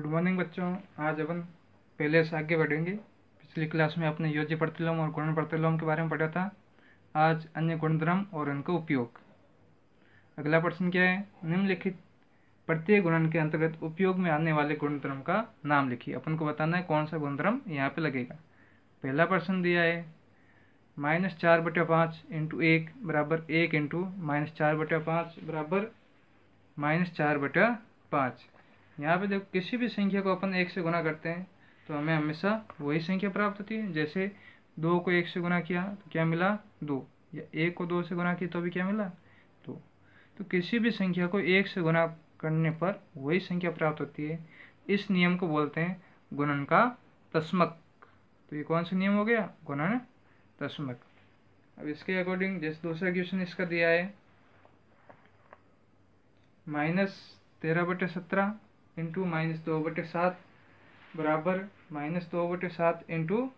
Morning बच्चों, आज अपन पहले से आगे बढ़ेंगे। पिछली क्लास में अपने योज्य प्रतिलोम और गुणन प्रतिलोम के बारे में पढ़ा था। आज अन्य गुणधर्म और उनका उपयोग। अगला प्रश्न क्या है? निम्नलिखित प्रत्येक गुणन के अंतर्गत उपयोग में आने वाले गुणधर्म का नाम लिखिए। अपन को बताना है कौन सा गुणधर्म यहाँ पे लगेगा। पहला प्रश्न दिया है -4/5 इंटू 1 बराबर 1 इंटू -4/5 बराबर -4/5। यहाँ पे देखो, किसी भी संख्या को अपन 1 से गुना करते हैं तो हमें हमेशा वही संख्या प्राप्त होती है। जैसे 2 को 1 से गुना किया तो क्या मिला? 2। या 1 को 2 से गुना किया तो भी क्या मिला? 2। तो किसी भी संख्या को 1 से गुना करने पर वही संख्या प्राप्त होती है। इस नियम को बोलते हैं गुणन का तस्मक। तो ये कौन सा नियम हो गया? गुणन तस्मक। अब इसके अकॉर्डिंग जैसे दूसरा क्वेश्चन इसका दिया है -13/17 इंटू -2/7 बराबर -2/7 इंटू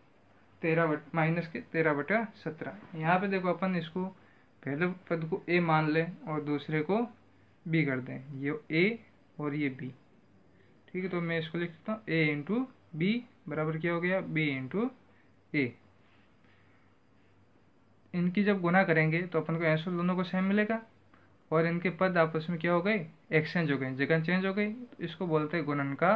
-13/17। यहाँ पे देखो, अपन इसको पहले पद को a मान लें और दूसरे को b कर दें। ये a और ये b, ठीक है। तो मैं इसको लिख सकता हूँ a इंटू बी बराबर क्या हो गया? b into a। इनकी जब गुना करेंगे तो अपन को आंसर दोनों को सेम मिलेगा और इनके पद आपस में क्या हो गए? एक्सचेंज हो गए, जगह चेंज हो गई। तो इसको बोलते हैं गुणन का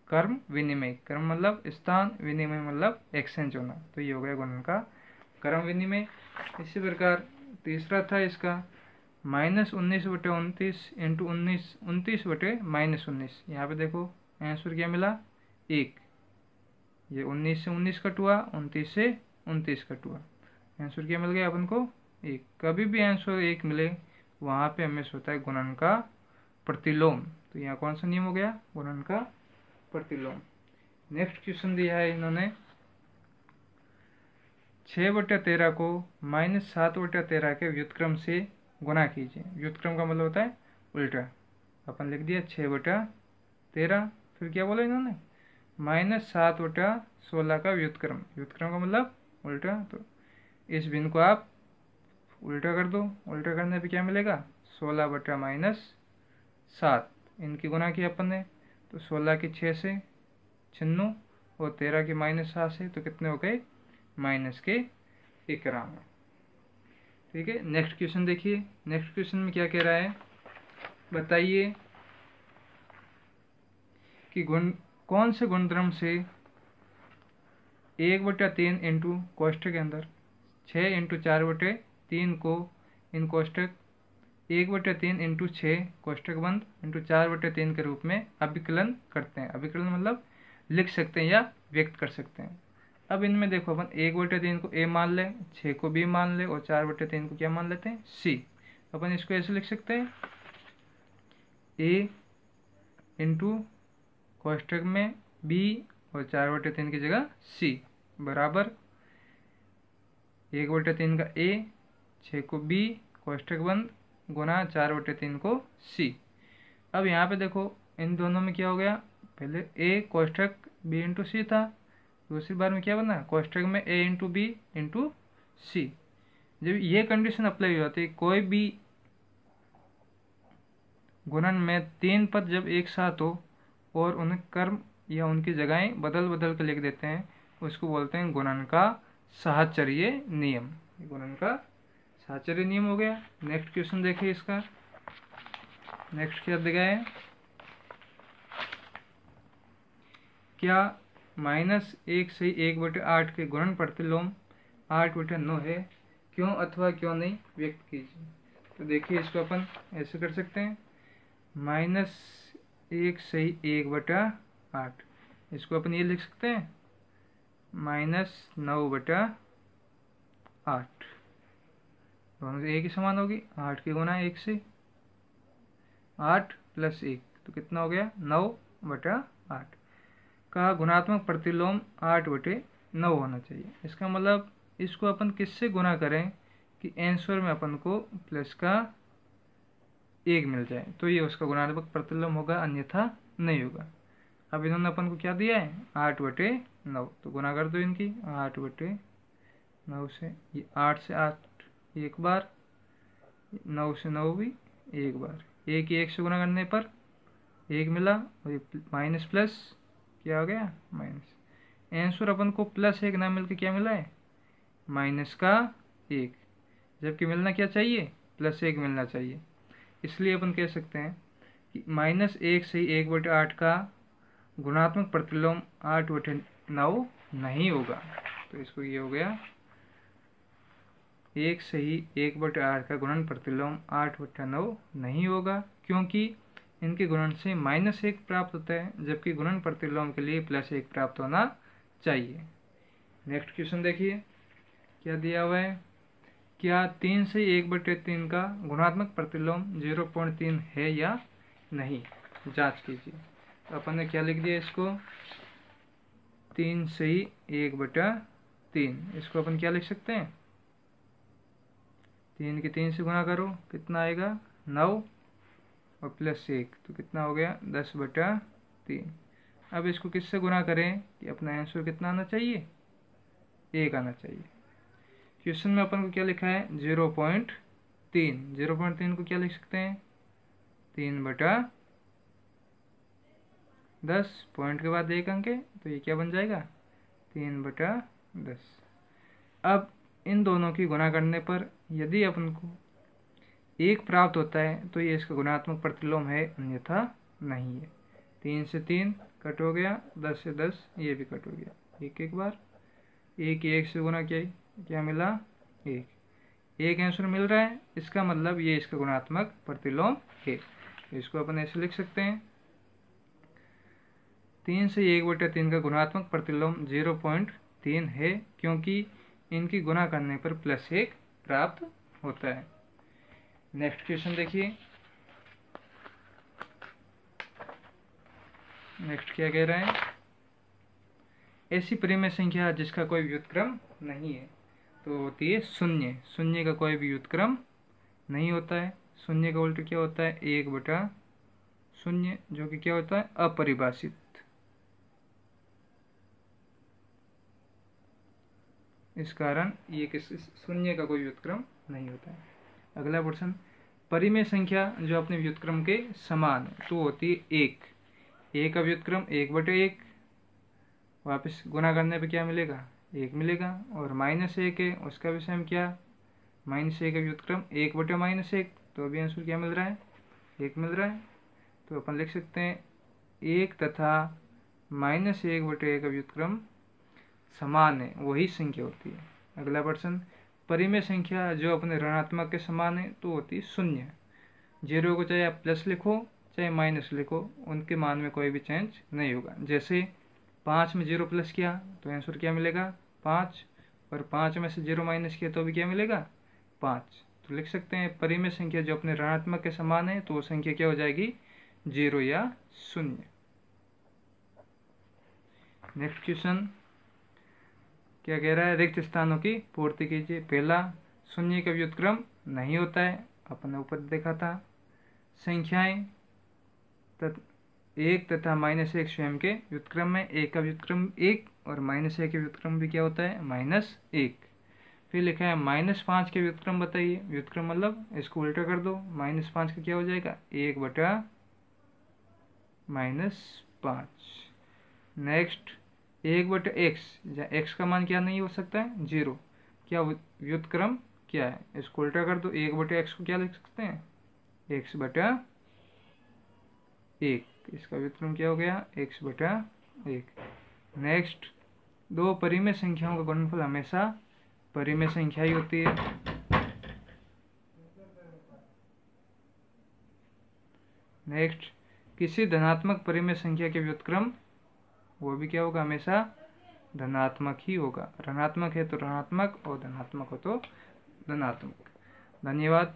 क्रम विनिमय। क्रम मतलब स्थान, विनिमय मतलब एक्सचेंज होना। तो ये हो गया गुणन का क्रम विनिमय। इसी प्रकार तीसरा था इसका -19/29 इंटू 29/-19। यहाँ पे देखो आंसर क्या मिला? 1। ये 19 से 19 कट हुआ, 29 से 29 कट हुआ। आंसर क्या मिल गया अपन को? 1। कभी भी आंसर 1 मिले वहाँ पे हमेशा होता है गुणन का प्रतिलोम। तो यहाँ कौन सा नियम हो गया? गुणन का प्रतिलोम। नेक्स्ट क्वेश्चन दिया है इन्होंने 6/13 को -7/13 के व्युत्क्रम से गुना कीजिए। व्युत्क्रम का मतलब होता है उल्टा। अपन लिख दिया 6/13, फिर क्या बोला इन्होंने? -7/16 का व्युत्क्रम। व्युत्क्रम का मतलब उल्टा। तो इस भिन्न को आप उल्टा कर दो। उल्टा करने पे क्या मिलेगा? 16/-7। इनकी गुना किया अपन ने तो 16 की 6 से 96 और 13 की -7 से तो कितने हो गए? -51। ठीक है। नेक्स्ट क्वेश्चन देखिए। नेक्स्ट क्वेश्चन में क्या कह रहा है? बताइए कि कौन से गुणधर्म से 1/3 इंटू कोष्ठक के अंदर 6 इंटू 4/3 को इन कोष्ठक 1/3 इंटू 6 कोष्ठक बंद इंटू 4/3 के रूप में अभिकलन करते हैं। अभिकलन मतलब लिख सकते हैं या व्यक्त कर सकते हैं। अब इनमें देखो, अपन 1/3 को a मान लें, 6 को b मान लें और 4/3 को क्या मान लेते हैं? c। अपन इसको ऐसे लिख सकते हैं a इंटू कोष्ठक में b और 4/3 की जगह c बराबर 1/3 का a, 6 को b कोष्ठक बंद गुना 4/3 को c। अब यहाँ पे देखो, इन दोनों में क्या हो गया? पहले a कोष्ठक b इंटू सी था, दूसरी बार में क्या बना? कोष्ठक में a इंटू बी इंटू सी। जब ये कंडीशन अप्लाई हो जाती है, कोई भी गुणन में 3 पद जब एक साथ हो और उन्हें क्रम या उनकी जगहें बदल बदल कर लिख देते हैं, उसको बोलते हैं गुणन का साहचर्य नियम। गुणन का साहचर्य नियम हो गया। नेक्स्ट क्वेश्चन देखिए इसका। नेक्स्ट क्या दिया है? क्या -1 से 1/8 के गुणन प्रतिलोम 8/9 है? क्यों अथवा क्यों नहीं व्यक्त कीजिए। तो देखिए, इसको अपन ऐसे कर सकते हैं -1 से 1/8। इसको अपन ये लिख सकते हैं -9/8। दोनों से एक ही समान होगी। 8 की गुना 1 से 8 + 1 तो कितना हो गया? 9/8 का गुणात्मक प्रतिलोम 8/9 होना चाहिए। इसका मतलब इसको अपन किससे गुना करें कि आंसर में अपन को प्लस का 1 मिल जाए, तो ये उसका गुणात्मक प्रतिलोम होगा, अन्यथा नहीं होगा। अब इन्होंने अपन को क्या दिया है? 8/9। तो गुना कर दो इनकी। 8/9 से ये 8 से 8 एक बार, 9 से 9 भी एक बार। 1 से गुना करने पर एक मिला और माइनस प्लस क्या हो गया माइनस। आंसर अपन को प्लस एक ना मिलकर क्या मिला है माइनस का एक, जबकि मिलना क्या चाहिए प्लस एक मिलना चाहिए। इसलिए अपन कह सकते हैं कि माइनस एक से 1/8 का गुणात्मक प्रतिलोम 8/9 नहीं होगा। तो इसको ये हो गया 1 से 1/8 का गुणन प्रतिलोम 8/9 नहीं होगा, क्योंकि इनके गुणन से -1 प्राप्त होता है, जबकि गुणन प्रतिलोम के लिए +1 प्राप्त होना चाहिए। नेक्स्ट क्वेश्चन देखिए क्या दिया हुआ है। क्या 3 से 1/3 का गुणात्मक प्रतिलोम 0.3 है या नहीं, जांच कीजिए। तो अपन ने क्या लिख दिया इसको 3 से 1/3, इसको अपन क्या लिख सकते हैं 3 की 3 से गुणा करो कितना आएगा 9 और +1 तो कितना हो गया 10/3। अब इसको किससे गुणा करें कि अपना आंसर कितना आना चाहिए 1 आना चाहिए। क्वेश्चन में अपन को क्या लिखा है 0.3, 0.3 को क्या लिख सकते हैं 3/10, पॉइंट के बाद 1 अंक है तो ये क्या बन जाएगा 3/10। अब इन दोनों की गुणा करने पर यदि अपन को 1 प्राप्त होता है तो ये इसका गुणात्मक प्रतिलोम है, अन्यथा नहीं है। 3 से 3 कट हो गया, 10 से 10 ये भी कट हो गया, एक बार 1 से गुणा किया क्या मिला 1 आंसर मिल रहा है, इसका मतलब ये इसका गुणात्मक प्रतिलोम है। इसको अपन ऐसे लिख सकते हैं 3 से 1/3 का गुणात्मक प्रतिलोम 0.3 है, क्योंकि इनकी गुणा करने पर +1 प्राप्त होता है। नेक्स्ट क्वेश्चन देखिए नेक्स्ट क्या कह रहा है। ऐसी परिमेय संख्या जिसका कोई व्युत्क्रम नहीं है तो होती है शून्य। शून्य का कोई भी व्युत्क्रम नहीं होता है। शून्य का उल्टा क्या होता है 1/0, जो कि क्या होता है अपरिभाषित। इस कारण ये किसी शून्य का कोई व्युत्क्रम नहीं होता है। अगला प्रश्न, परिमेय संख्या जो अपने व्युत्क्रम के समान है तो होती है 1 का व्युत्क्रम 1/1, वापस गुणा करने पे क्या मिलेगा 1 मिलेगा, और -1 है उसका भी सेम क्या -1 का व्युत्क्रम 1/-1, तो अभी आंसर क्या मिल रहा है 1 मिल रहा है। तो अपन लिख सकते हैं 1 तथा -1/1 का व्युत्क्रम समान है, वही संख्या होती है। अगला प्रश्न, परिमेय संख्या जो अपने ऋणात्मक के समान है तो होती है 0। 0 को चाहे आप प्लस लिखो चाहे माइनस लिखो, उनके मान में कोई भी चेंज नहीं होगा। जैसे 5 में 0 प्लस किया तो आंसर क्या मिलेगा 5, और 5 में से 0 माइनस किया तो भी क्या मिलेगा 5। तो लिख सकते हैं परिमेय संख्या जो अपने ऋणात्मक के समान है तो वो संख्या क्या हो जाएगी 0 या 0। नेक्स्ट क्वेश्चन क्या कह रहा है, रिक्त स्थानों की पूर्ति कीजिए। पहला, शून्य का व्युत्क्रम नहीं होता है, अपन ऊपर देखा था। संख्याएं 1 तथा -1 स्वयं के व्युत्क्रम में, 1 का व्युत्क्रम 1 और -1 के व्युत्क्रम भी क्या होता है -1। फिर लिखा है -5 के व्युत्क्रम बताइए। व्युत्क्रम मतलब इसको उल्टा कर दो, -5 का क्या हो जाएगा 1/-5। नेक्स्ट 1/x, जहाँ x का मान क्या नहीं हो सकता है 0, क्या व्युत्क्रम क्या है, इसको उल्टा कर दो, 1/x को क्या लिख सकते हैं x/1, इसका व्युत्क्रम क्या हो गया x/1। नेक्स्ट, 2 परिमेय संख्याओं का गुणनफल हमेशा परिमेय संख्या ही होती है। नेक्स्ट, किसी धनात्मक परिमेय संख्या के व्युत्क्रम वो भी क्या होगा हमेशा धनात्मक ही होगा। ऋणात्मक है तो ऋणात्मक और धनात्मक हो तो धनात्मक। धन्यवाद।